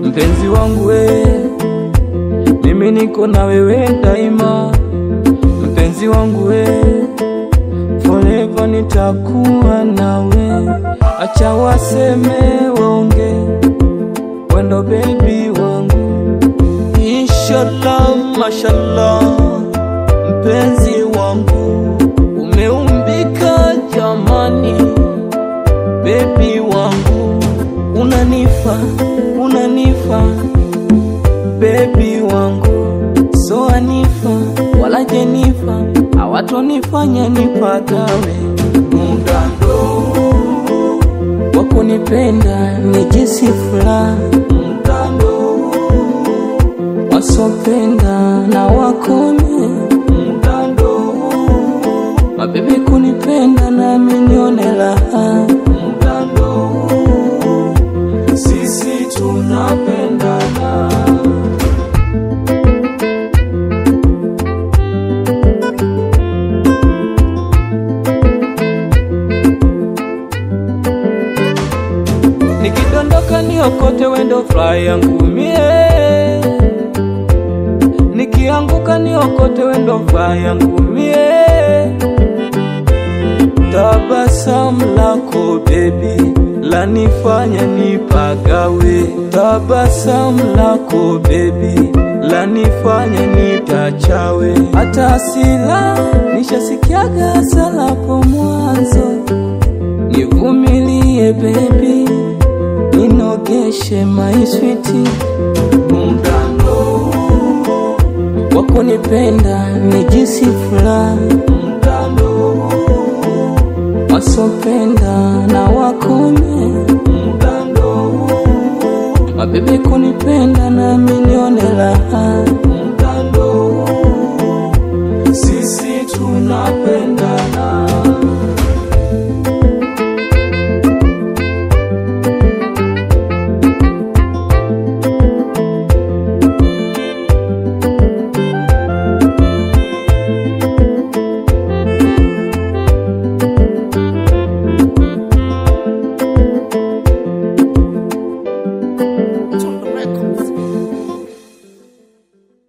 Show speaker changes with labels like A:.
A: Mpenzi wangu we, mimi niko na wewe daima. Mpenzi wangu we, forever nitakuwa nawe. Acha waseme waonge, wendo baby wangu. Inshallah, mashallah, mpenzi wangu umeumbika jamani. Baby wangu unanifa baby wangu, so anifa wala jenifa hawatonifanya nipagawe. Muda ndo wakunipenda nijisi furaha, muda ndo wasopenda na wakome, muda ndo mabibi kunipenda na minione raha, muda ndo sisi tunapendana. Nikidondoka niokote wendo fly yangu mie, nikianguka niokote wendo fly yangu mie. Tabasamu lako baby lanifanya nipagawe. Tabasamu lako baby lanifanya nitachawe. Hata asila nishasikiaga salapo mwanzo. Nivumilie baby, ninogeshe my sweetie. Muda ndo wakunipenda nijisi furaha, muda ndo wasopenda na wakome, muda ndo mabibi kunipenda na minione raha.